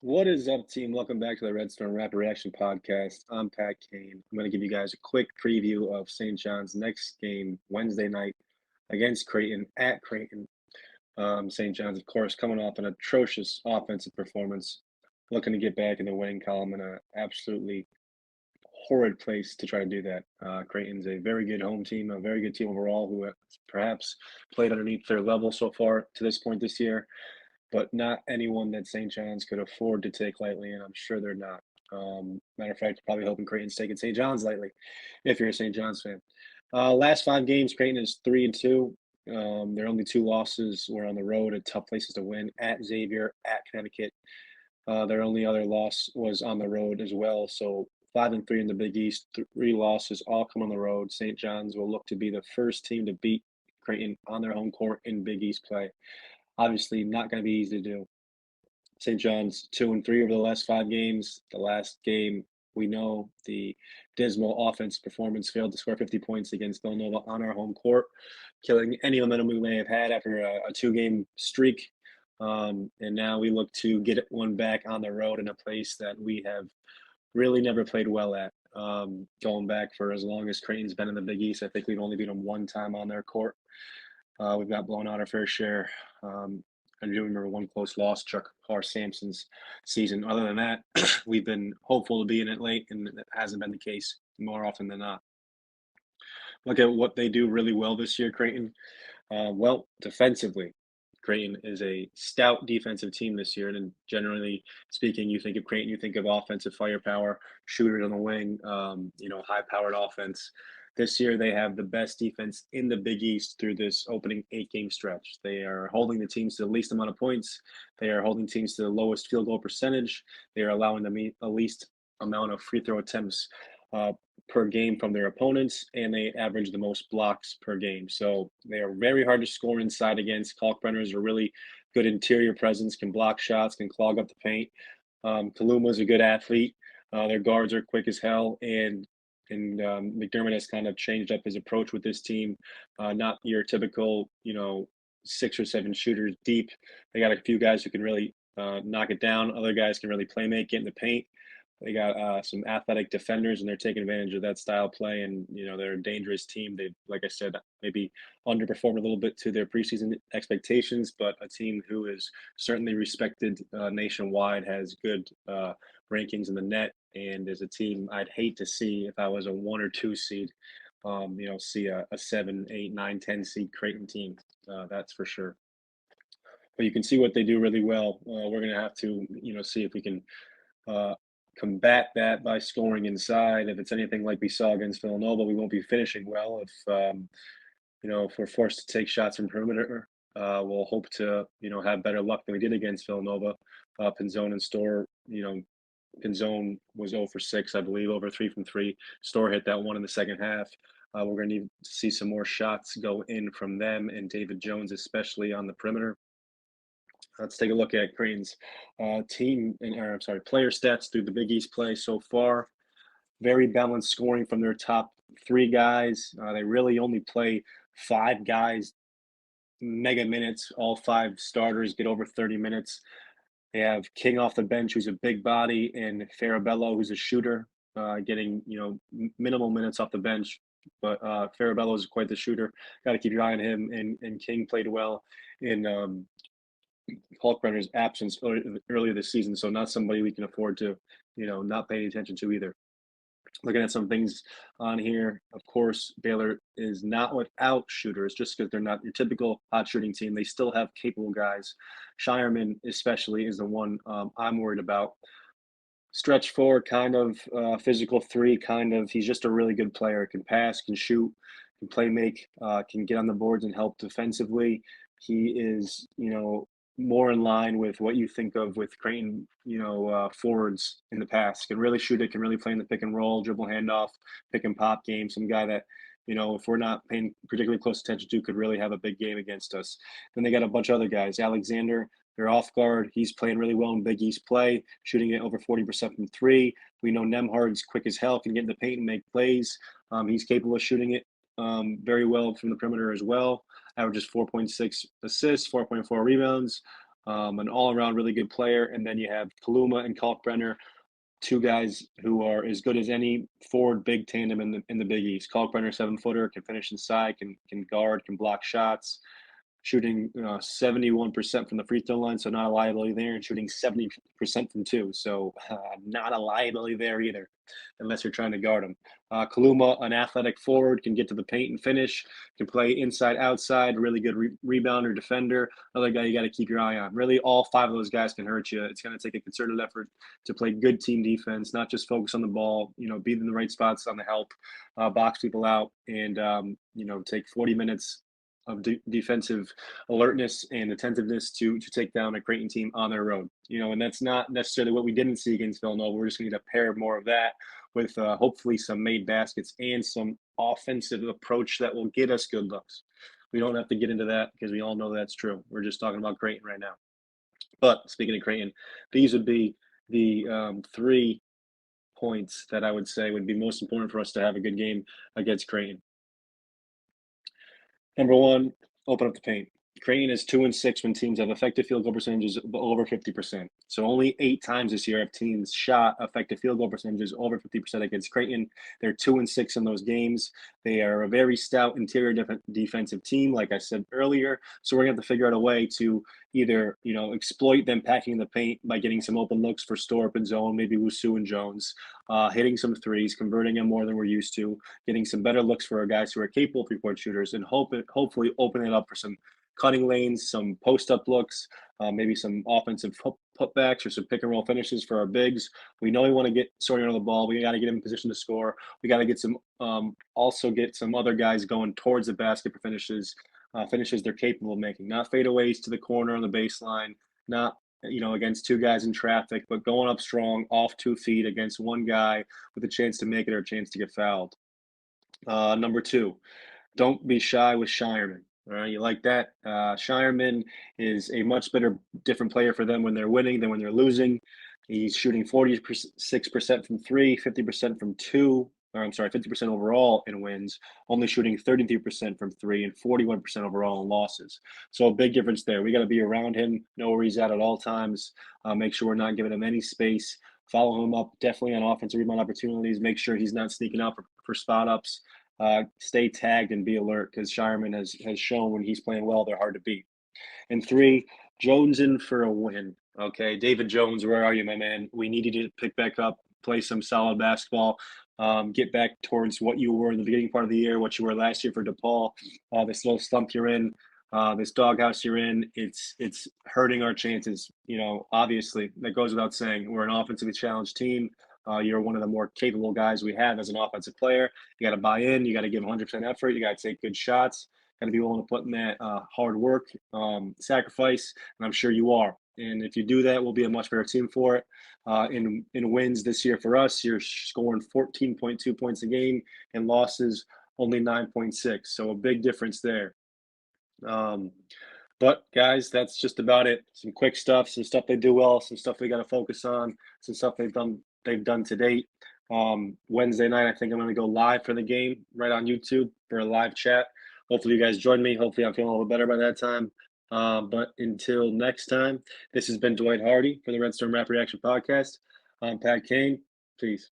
What is up, team? Welcome back to the Redstone Rapid Reaction Podcast. I'm Pat Kane. I'm going to give you guys a quick preview of St. John's next game Wednesday night against Creighton at Creighton. St. John's, of course, coming off an atrocious offensive performance, looking to get back in the winning column in an absolutely horrid place to try to do that. Creighton's a very good home team, a very good team overall, who have perhaps played underneath their level so far to this point this year, but not anyone that St. John's could afford to take lightly, and I'm sure they're not. Matter of fact, probably hoping Creighton's taking St. John's lightly, if you're a St. John's fan. Last 5 games, Creighton is 3-2. Their only 2 losses were on the road at tough places to win at Xavier, at Connecticut. Their only other loss was on the road as well. So 5-3 in the Big East, 3 losses, all come on the road. St. John's will look to be the first team to beat Creighton on their home court in Big East play. Obviously, not going to be easy to do. St. John's 2-3 over the last 5 games. The last game, we know the dismal offense performance failed to score 50 points against Villanova on our home court, killing any momentum we may have had after a 2-game streak. And now we look to get one back on the road in a place that we have really never played well at. Going back for as long as Creighton's been in the Big East, I think we've only beat them 1 time on their court. We've got blown out our fair share. I do remember one close loss, Chuck Sampson's season. Other than that, we've been hopeful to be in it late, and it hasn't been the case more often than not. Look at what they do really well this year, Creighton. Well, defensively, Creighton is a stout defensive team this year. And generally speaking, you think of Creighton, you think of offensive firepower, shooters on the wing, high-powered offense. This year, they have the best defense in the Big East through this opening 8-game stretch. They are holding the teams to the least amount of points. They are holding teams to the lowest field goal percentage. They are allowing them the least amount of free throw attempts per game from their opponents, and they average the most blocks per game. So they are very hard to score inside against. Kalkbrenners are really good interior presence, can block shots, can clog up the paint. Kaluma is a good athlete. Their guards are quick as hell, and McDermott has kind of changed up his approach with this team. Not your typical, 6 or 7 shooters deep. They got a few guys who can really knock it down. Other guys can really play make, get in the paint. They got some athletic defenders, and they're taking advantage of that style play. And they're a dangerous team. They, like I said, maybe underperformed a little bit to their preseason expectations, but a team who is certainly respected nationwide, has good rankings in the net, and is a team I'd hate to see if I was a 1 or 2 seed. See a 7, 8, 9, 10 seed Creighton team. That's for sure. But you can see what they do really well. We're going to have to, see if we can uh, combat that by scoring inside. If it's anything like we saw against Villanova, we won't be finishing well. If we're forced to take shots from perimeter, we'll hope to have better luck than we did against Villanova. Pinzone and Store, Pinzone was 0 for 6, I believe, over 3 from 3. Store hit that one in the second half. We're going to need to see some more shots go in from them and David Jones, especially on the perimeter. Let's take a look at Creighton's player stats through the Big East play so far. Very balanced scoring from their top 3 guys. They really only play 5 guys mega minutes. All 5 starters get over 30 minutes. They have King off the bench, who's a big body, and Farabello, who's a shooter, getting minimal minutes off the bench. But Farabello is quite the shooter. Got to keep your eye on him. And King played well in Kalkbrenner's absence earlier this season, so not somebody we can afford to, not pay attention to either. Looking at some things on here, of course, Baylor is not without shooters just because they're not your typical hot shooting team. They still have capable guys. Shireman, especially, is the one I'm worried about. Stretch 4, kind of physical 3, kind of. He's just a really good player. Can pass, can shoot, can play make, can get on the boards and help defensively. He is, more in line with what you think of with Creighton, forwards in the past. Can really shoot it, can really play in the pick and roll, dribble handoff, pick and pop game. Some guy that, if we're not paying particularly close attention to, could really have a big game against us. Then they got a bunch of other guys. Alexander, their off guard, he's playing really well in Big East play, shooting it over 40% from 3. We know Nemhard's quick as hell, can get in the paint and make plays. He's capable of shooting it very well from the perimeter as well. Averages 4.6 assists, 4.4 rebounds. an all-around really good player. And then you have Kaluma and Kalkbrenner, two guys who are as good as any forward big tandem in the Big East. Kalkbrenner, 7-footer, can finish inside, can guard, can block shots, shooting 71% from the free throw line, so not a liability there, and shooting 70% from two, so not a liability there either, unless you're trying to guard him. Kaluma, an athletic forward, can get to the paint and finish, can play inside, outside, really good rebounder, defender. Another guy you got to keep your eye on. Really, all five of those guys can hurt you. It's going to take a concerted effort to play good team defense, not just focus on the ball, be in the right spots on the help, box people out, and, take 40 minutes of defensive alertness and attentiveness to take down a Creighton team on their road. And that's not necessarily what we didn't see against Villanova. We're just going to need to pair more of that with hopefully some made baskets and some offensive approach that will get us good looks. We don't have to get into that because we all know that's true. We're just talking about Creighton right now. But speaking of Creighton, these would be the 3 points that I would say would be most important for us to have a good game against Creighton. Number one, open up the paint. Creighton is 2-6 when teams have effective field goal percentages of over 50%. So only 8 times this year have teams shot effective field goal percentages over 50% against Creighton. They're 2-6 in those games. They are a very stout interior defensive team, like I said earlier. So we're gonna have to figure out a way to either exploit them packing the paint by getting some open looks for Storp and zone, maybe Wusu and Jones, hitting some threes, converting them more than we're used to, getting some better looks for our guys who are capable three-point shooters, and hopefully open it up for some cutting lanes, some post-up looks, maybe some offensive putbacks or some pick-and-roll finishes for our bigs. We know we want to get sorting on the ball. We got to get them in position to score. We got to get some also get some other guys going towards the basket for finishes they're capable of making. Not fadeaways to the corner on the baseline, not against two guys in traffic, but going up strong off 2 feet against one guy with a chance to make it or a chance to get fouled. Number 2, don't be shy with Shireman. All right, you like that? Shireman is a much better, different player for them when they're winning than when they're losing. He's shooting 46% from 3, 50% from 2, or I'm sorry, 50% overall in wins, only shooting 33% from 3 and 41% overall in losses. So a big difference there. We got to be around him, know where he's at all times, make sure we're not giving him any space, follow him up definitely on offensive rebound opportunities, make sure he's not sneaking out for spot ups. Stay tagged and be alert because Shireman has shown when he's playing well, they're hard to beat. And 3, Jones in for a win. Okay, David Jones, where are you, my man? We need you to pick back up, play some solid basketball, get back towards what you were in the beginning part of the year, what you were last year for DePaul. This little slump you're in, this doghouse you're in, it's hurting our chances. Obviously, that goes without saying. We're an offensively challenged team. You're one of the more capable guys we have as an offensive player. You got to buy in. You got to give 100% effort. You got to take good shots. Got to be willing to put in that hard work, sacrifice, and I'm sure you are. And if you do that, we'll be a much better team for it. In wins this year for us, you're scoring 14.2 points a game, and losses only 9.6. So a big difference there. But guys, that's just about it. Some quick stuff, some stuff they do well, some stuff we got to focus on, some stuff they've done to date. Wednesday night, I think I'm going to go live for the game right on YouTube for a live chat. Hopefully you guys join me. Hopefully I'm feeling a little better by that time. But until next time, this has been Dwight Hardy for the Red Storm Rap Reaction Podcast. I'm Pat Kane. Peace.